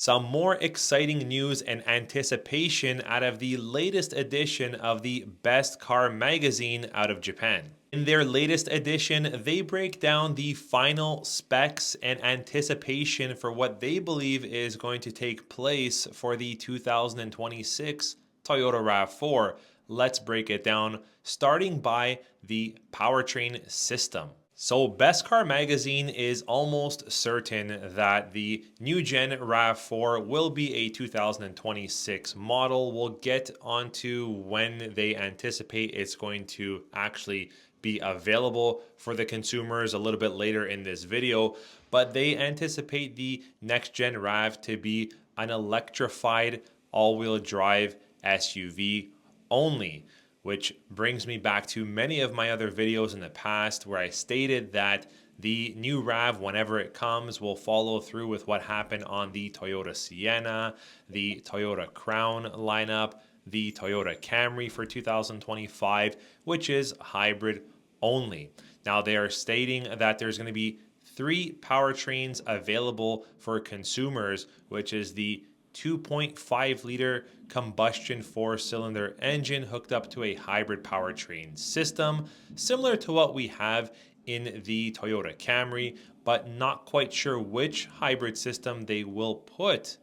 Some more exciting news and anticipation out of the latest edition of the Best Car magazine out of Japan. In their latest edition, they break down the final specs and anticipation for what they believe is going to take place for the 2026 Toyota RAV4. Let's break it down, starting by the powertrain system. So, Best Car magazine is almost certain that the new gen RAV4 will be a 2026 model. We'll get onto when they anticipate it's going to actually be available for the consumers a little bit later in this video, but they anticipate the next gen RAV to be an electrified all-wheel drive SUV only, which brings me back to many of my other videos in the past where I stated that the new RAV, whenever it comes, will follow through with what happened on the Toyota Sienna, the Toyota Crown lineup, the Toyota Camry for 2025, which is hybrid only. Now, they are stating that there's going to be three powertrains available for consumers, which is the 2.5 liter combustion four-cylinder engine hooked up to a hybrid powertrain system, similar to what we have in the Toyota Camry, but not quite sure which hybrid system they will put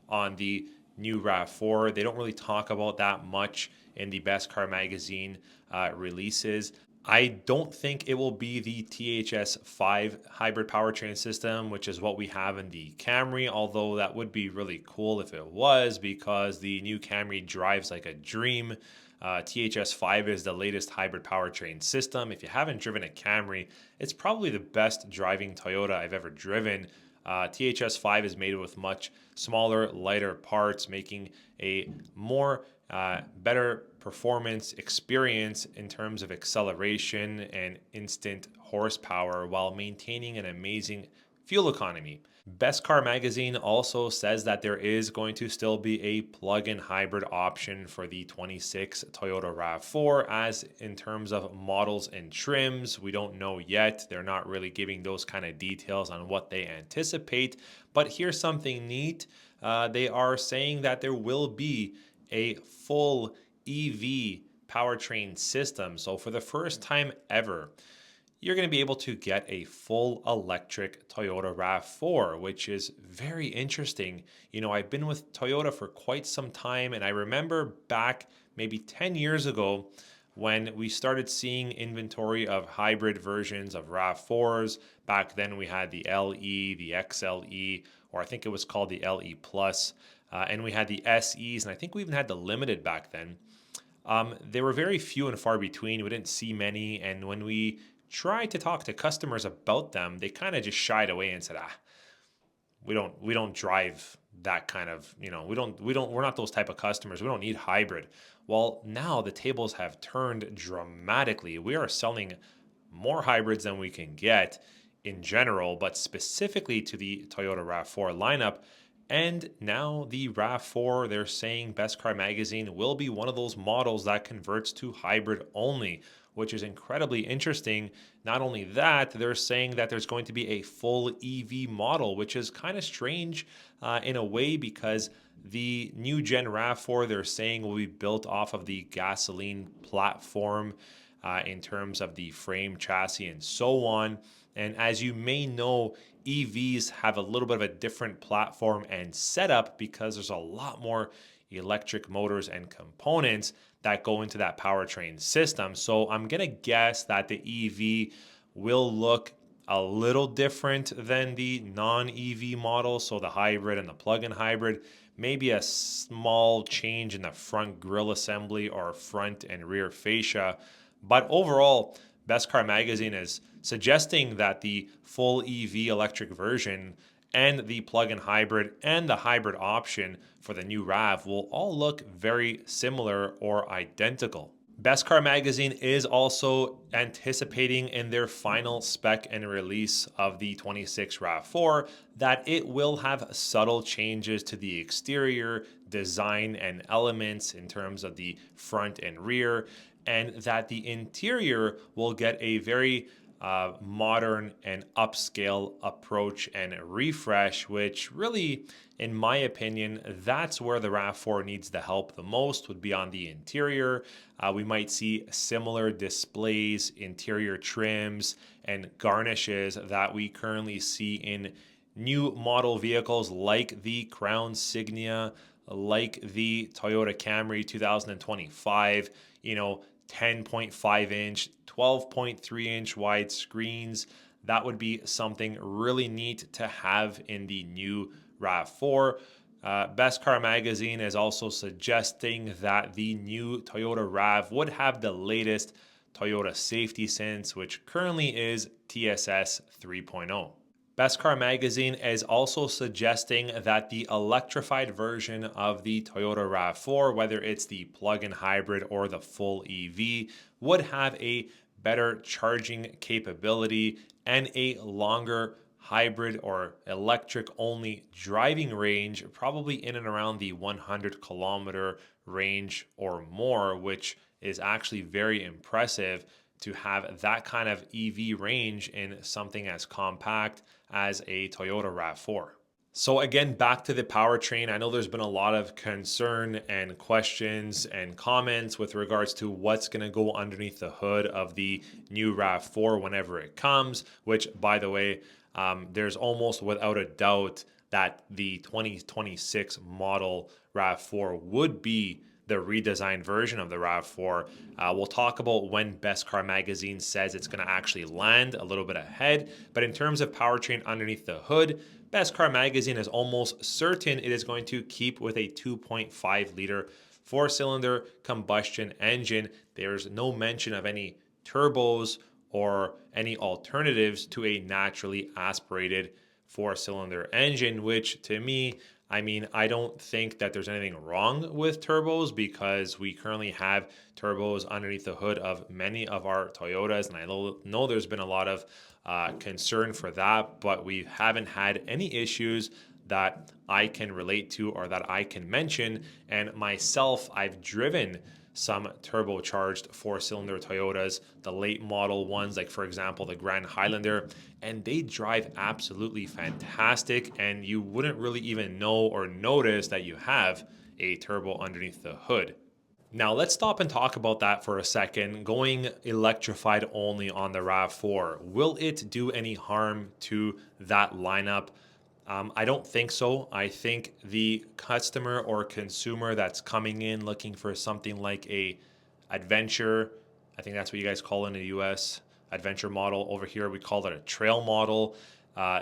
on the new RAV4. They don't really talk about that much in the Best Car magazine releases. I don't think it will be the THS5 hybrid powertrain system, which is what we have in the Camry, although that would be really cool if it was, because the new Camry drives like a dream. THS5 is the latest hybrid powertrain system. If you haven't driven a Camry, it's probably the best driving Toyota I've ever driven. THS5 is made with much smaller, lighter parts, making a more better performance experience in terms of acceleration and instant horsepower while maintaining an amazing fuel economy. Best Car magazine also says that there is going to still be a plug-in hybrid option for the 26 Toyota RAV4. As in terms of models and trims, we don't know yet. They're not really giving those kind of details on what they anticipate. But here's something neat. They are saying that there will be a full EV powertrain system. So for the first time ever, you're going to be able to get a full electric Toyota RAV4, which is very interesting. You know, I've been with Toyota for quite some time, and I remember back maybe 10 years ago when we started seeing inventory of hybrid versions of RAV4s. Back then we had the LE, the XLE, or I think it was called the LE Plus, and we had the SEs, and I think we even had the Limited back then. They were very few and far between. We didn't see many, and when we tried to talk to customers about them, they kind of just shied away and said, we don't drive that kind of, we're not those type of customers. We don't need hybrid. Well, now the tables have turned dramatically. We are selling more hybrids than we can get in general, but specifically to the Toyota RAV4 lineup. And now the RAV4, they're saying Best Car magazine will be one of those models that converts to hybrid only, which is incredibly interesting. Not only that, they're saying that there's going to be a full EV model, which is kind of strange in a way, because the new gen RAV4, they're saying, will be built off of the gasoline platform in terms of the frame, chassis, and so on. And as you may know, EVs have a little bit of a different platform and setup because there's a lot more electric motors and components that go into that powertrain system. So I'm going to guess that the EV will look a little different than the non-EV model. So the hybrid and the plug-in hybrid, maybe a small change in the front grille assembly or front and rear fascia. But overall, Best Car magazine is suggesting that the full EV electric version and the plug-in hybrid and the hybrid option for the new RAV will all look very similar or identical. Best Car magazine is also anticipating in their final spec and release of the 26 RAV4 that it will have subtle changes to the exterior design and elements in terms of the front and rear, and that the interior will get a very modern and upscale approach and refresh, which really, in my opinion, that's where the RAV4 needs the help the most, would be on the interior. We might see similar displays, interior trims, and garnishes that we currently see in new model vehicles like the Crown Signia, like the Toyota Camry 2025, 10.5 inch, 12.3 inch wide screens. That would be something really neat to have in the new RAV4. Best Car Magazine is also suggesting that the new Toyota RAV would have the latest Toyota safety sense, which currently is TSS 3.0. Best Car Magazine is also suggesting that the electrified version of the Toyota RAV4, whether it's the plug-in hybrid or the full EV, would have a better charging capability and a longer hybrid or electric only driving range, probably in and around the 100-kilometer range or more, which is actually very impressive to have that kind of EV range in something as compact as a Toyota RAV4. So again, back to the powertrain. I know there's been a lot of concern and questions and comments with regards to what's going to go underneath the hood of the new RAV4 whenever it comes, which, by the way, there's almost without a doubt that the 2026 model RAV4 would be the redesigned version of the RAV4. We'll talk about when Best Car Magazine says it's going to actually land a little bit ahead. But in terms of powertrain underneath the hood, Best Car Magazine is almost certain it is going to keep with a 2.5 liter four-cylinder combustion engine. There's no mention of any turbos or any alternatives to a naturally aspirated four-cylinder engine, which to me, I don't think that there's anything wrong with turbos, because we currently have turbos underneath the hood of many of our Toyotas, and I know there's been a lot of concern for that, but we haven't had any issues that I can relate to or that I can mention. And myself, I've driven some turbocharged four-cylinder Toyotas, the late model ones, like for example the Grand Highlander, and they drive absolutely fantastic, and you wouldn't really even know or notice that you have a turbo underneath the hood. Now let's stop and talk about that for a second. Going electrified only on the RAV4, will it do any harm to that lineup? I don't think so. I think the customer or consumer that's coming in looking for something like a adventure, I think that's what you guys call it in the US, adventure model. Over here, we call it a trail model.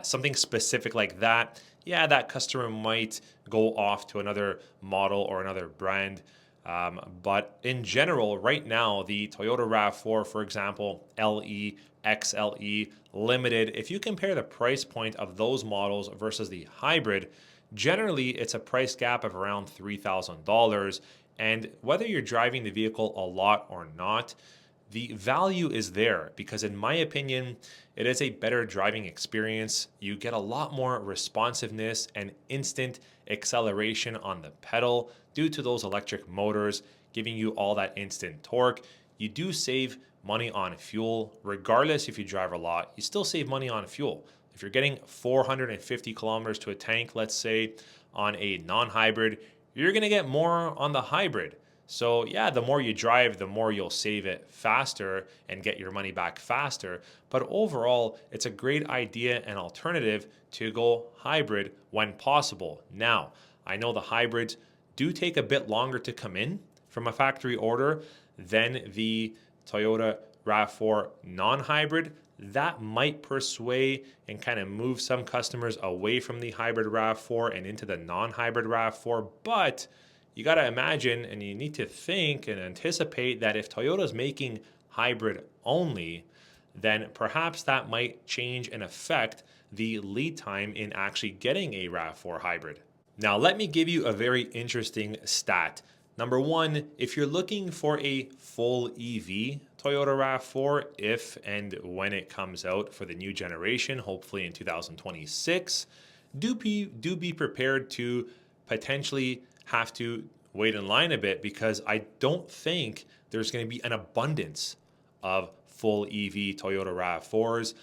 Something specific like that. Yeah, that customer might go off to another model or another brand. But in general, right now, the Toyota RAV4, for example, LE, XLE, Limited, if you compare the price point of those models versus the hybrid, generally it's a price gap of around $3,000. And whether you're driving the vehicle a lot or not, the value is there, because in my opinion, it is a better driving experience. You get a lot more responsiveness and instant acceleration on the pedal due to those electric motors giving you all that instant torque. You do save money on fuel. Regardless if you drive a lot, you still save money on fuel. If you're getting 450 kilometers to a tank, let's say, on a non-hybrid, you're going to get more on the hybrid. So yeah, the more you drive, the more you'll save it faster and get your money back faster. But overall, it's a great idea and alternative to go hybrid when possible. Now, I know the hybrids do take a bit longer to come in from a factory order than the Toyota RAV4 non-hybrid. That might persuade and kind of move some customers away from the hybrid RAV4 and into the non-hybrid RAV4. But you got to imagine, and you need to think and anticipate, that if Toyota's making hybrid only, then perhaps that might change and affect the lead time in actually getting a RAV4 hybrid. Now, let me give you a very interesting stat. Number one, if you're looking for a full EV Toyota RAV4, if and when it comes out for the new generation, hopefully in 2026, do be prepared to potentially have to wait in line a bit, because I don't think there's going to be an abundance of full EV Toyota RAV4s.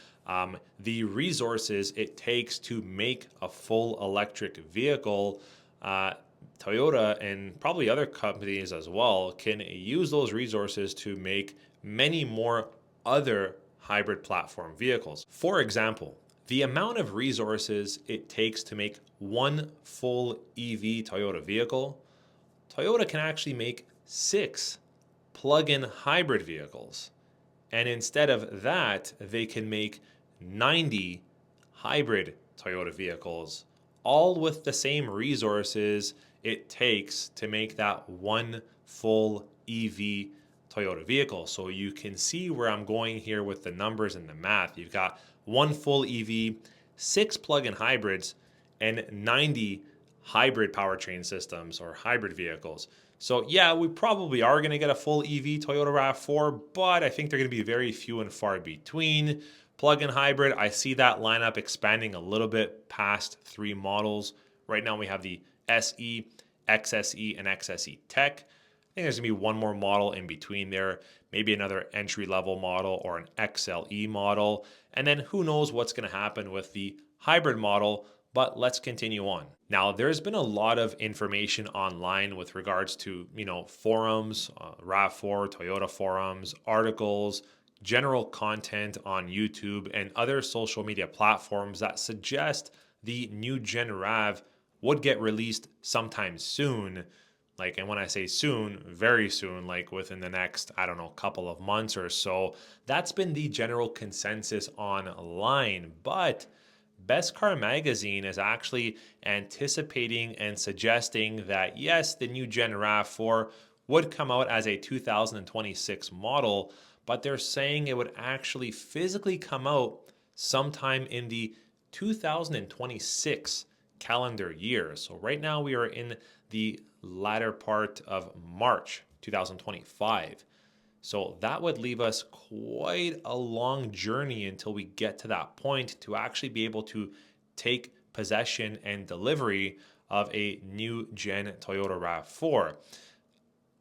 The resources it takes to make a full electric vehicle, Toyota and probably other companies as well can use those resources to make many more other hybrid platform vehicles. For example, the amount of resources it takes to make one full EV Toyota vehicle, Toyota can actually make 6 plug-in hybrid vehicles. And instead of that, they can make 90 hybrid Toyota vehicles, all with the same resources it takes to make that one full EV Toyota vehicle. So you can see where I'm going here with the numbers and the math. You've got one full EV, 6 plug-in hybrids, and 90 hybrid powertrain systems or hybrid vehicles. So yeah, we probably are going to get a full EV Toyota RAV4, but I think they're going to be very few and far between. Plug-in hybrid, I see that lineup expanding a little bit past 3 models. Right now we have the SE, XSE, and XSE Tech. I think there's going to be one more model in between there, maybe another entry-level model or an XLE model. And then who knows what's going to happen with the hybrid model, but let's continue on. Now, there's been a lot of information online with regards to, forums, RAV4, Toyota forums, articles, general content on YouTube and other social media platforms that suggest the new Gen RAV would get released sometime soon. And when I say soon, very soon, within the next, couple of months or so. That's been the general consensus online. But Best Car Magazine is actually anticipating and suggesting that yes, the new Gen RAV4 would come out as a 2026 model, but they're saying it would actually physically come out sometime in the 2026 calendar year. So right now we are in the latter part of March 2025. So that would leave us quite a long journey until we get to that point to actually be able to take possession and delivery of a new gen Toyota RAV4.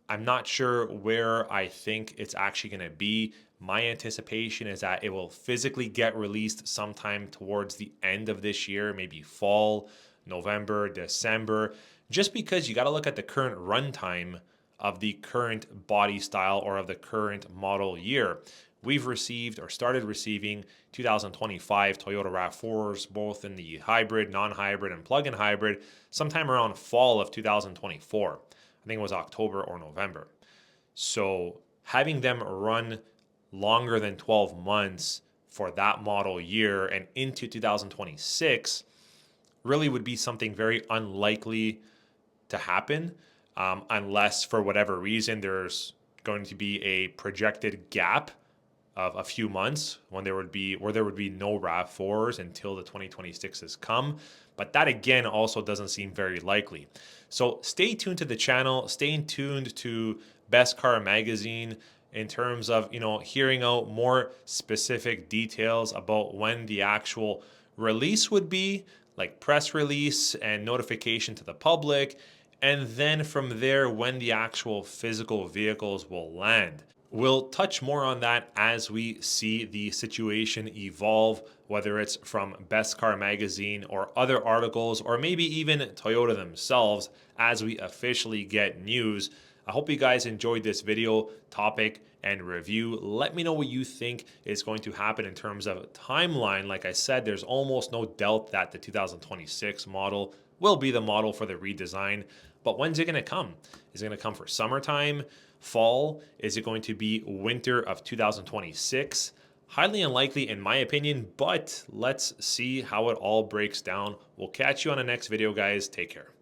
I'm not sure where I think it's actually going to be. My anticipation is that it will physically get released sometime towards the end of this year, maybe fall, November, December, just because you got to look at the current runtime of the current body style or of the current model year. We've received or started receiving 2025 Toyota RAV4s, both in the hybrid, non-hybrid, and plug-in hybrid, sometime around fall of 2024. I think it was October or November. So having them run longer than 12 months for that model year and into 2026 really would be something very unlikely to happen, unless for whatever reason there's going to be a projected gap of a few months when there would be no RAV4s until the 2026s come. But that again also doesn't seem very likely. So stay tuned to the channel, stay tuned to Best Car Magazine in terms of hearing out more specific details about when the actual release would be, like press release and notification to the public, and then from there when the actual physical vehicles will land. We'll touch more on that as we see the situation evolve, whether it's from Best Car Magazine or other articles, or maybe even Toyota themselves as we officially get news. I hope you guys enjoyed this video topic and review. Let me know what you think is going to happen in terms of timeline. Like I said, there's almost no doubt that the 2026 model will be the model for the redesign. But when's it going to come? Is it going to come for summertime, fall? Is it going to be winter of 2026? Highly unlikely in my opinion, but let's see how it all breaks down. We'll catch you on the next video, guys. Take care.